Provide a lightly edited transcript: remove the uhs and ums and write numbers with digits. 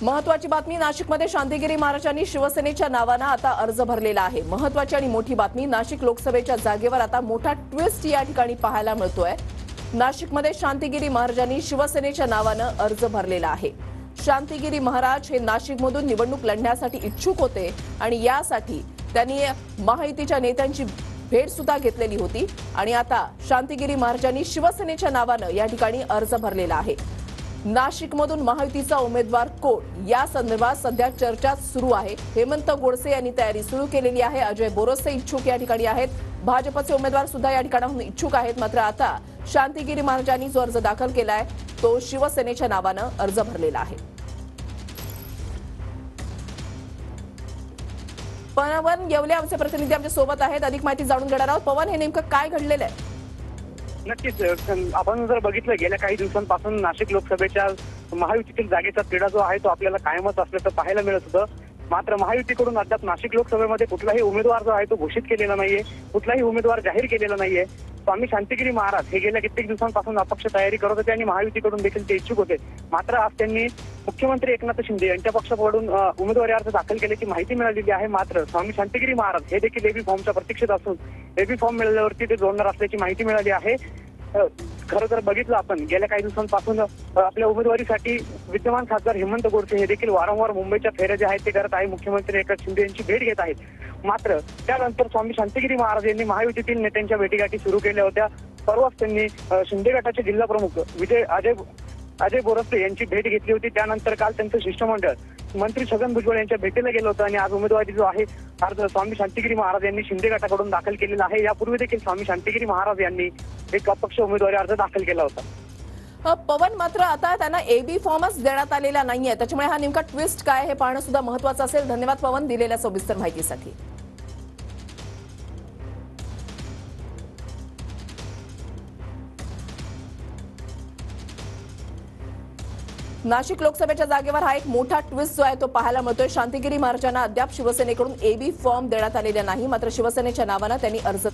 महत्वाची बातमी, नाशिकमध्ये शांतिगिरी महाराजांनी शिवसेनेच्या नावाने आता अर्ज भरलेला आहे। महत्वाची आणि मोठी बातमी, नाशिक लोकसभेच्या जागेवर आता मोठा ट्विस्ट या ठिकाणी पाहायला मिळतोय। नाशिकमध्ये शांतिगिरी महाराजांनी शिवसेनेच्या नावाने अर्ज भरलेला आहे। शांतिगिरी महाराज हे नाशिकमधून निवडणूक लढण्यासाठी इच्छुक होते आणि यासाठी त्यांनी महायुतीच्या नेत्यांची भेट सुद्धा घेतलेली होती आणि आता शांतिगिरी महाराजांनी शिवसेनेच्या नावाने या ठिकाणी अर्ज भरलेला आहे। नाशिकमधून महायुतीचा उमेदवार कोण या संदर्भात सध्या चर्चा सुरू आहे। हेमंत गोडसे यांनी तयारी सुरू केलेली आहे। अजय बोरसे इच्छुक या ठिकाणी आहेत, भाजपचे उमेदवार सुद्धा या ठिकाणाहून इच्छुक आहेत। मात्र आता शांतिगिरी महाराजांनी जो अर्ज दाखल केलाय तो शिवसेनेच्या नावाने अर्ज भरलेला आहे। पवन येवले आमचे प्रतिनिधी आमच्या सोबत आहेत, अधिक माहिती जाणून घेणार आहोत। पवन, हे नेमकं काय घडलेलं आहे? नक्कीच आपण जर बघितलं गेल्या काही दिवसांपासून नाशिक लोकसभेच्या महायुतीतील जागेचा तिढा जो आहे तो आपल्याला कायमच असल्याचं पाहायला मिळत होतं। मात्र महायुतीकडून अद्याप नाशिक लोकसभेमध्ये कुठलाही उमेदवार जो आहे तो घोषित केलेला नाहीये, कुठलाही उमेदवार जाहीर केलेला नाहीये। स्वामी शांतिगिरी महाराज हे गेल्या कित्येक दिवसांपासून अपक्ष तयारी करत होते आणि महायुतीकडून देखील ते इच्छुक होते। मात्र आज त्यांनी मुख्यमंत्री एकनाथ शिंदे यांच्या पक्षाकडून उमेदवारी अर्ज दाखल केल्याची माहिती मिळालेली आहे। मात्र स्वामी शांतिगिरी महाराज हे देखील एबी फॉर्मच्या प्रतीक्षेत असून एबी फॉर्म मिळाल्यावरती ते जोडणार असल्याची माहिती मिळाली आहे। खरं तर बघितलं आपण गेल्या काही दिवसांपासून आपल्या उमेदवारीसाठी विद्यमान खासदार हेमंत गोडसे हे देखील वारंवार मुंबईच्या फेऱ्या ज्या आहेत ते करत आहे, मुख्यमंत्री एकनाथ शिंदे यांची भेट घेत आहेत। मात्र त्यानंतर स्वामी शांतिगिरी महाराज यांनी महायुतीतील नेत्यांच्या भेटीगाठी सुरू केल्या होत्या। परवाच त्यांनी शिंदे गटाचे जिल्हा प्रमुख अजय बोरसे यांची भेट घेतली होती। त्यानंतर काल त्यांचं शिष्टमंडळ मंत्री छगन भुजबळ यांच्या भेटीला गेलं होतं आणि आज उमेदवारी जो आहे अर्ज स्वामी शांतिगिरी महाराज यांनी शिंदे गटाकडून दाखल केलेला आहे। यापूर्वी देखील स्वामी शांतिगिरी महाराज यांनी एक अपक्ष उमेदवारी अर्ज दाखल केला होता। पवन, मात्र आता त्यांना एबी फॉर्मच देण्यात आलेला नाहीये, त्याच्यामुळे हा नेमका ट्विस्ट काय हे पाहणं सुद्धा महत्त्वाचं असेल। धन्यवाद पवन दिलेल्या सविस्तर माहितीसाठी। नाशिक लोकसभेच्या जागेवर हा एक मोठा ट्विस्ट जो आहे तो पाहायला मिळतोय। शांतिगिरी महाराजांना अद्याप शिवसेनेकडून एबी फॉर्म देण्यात आलेला नाही, मात्र शिवसेनेच्या नावाने त्यांनी अर्ज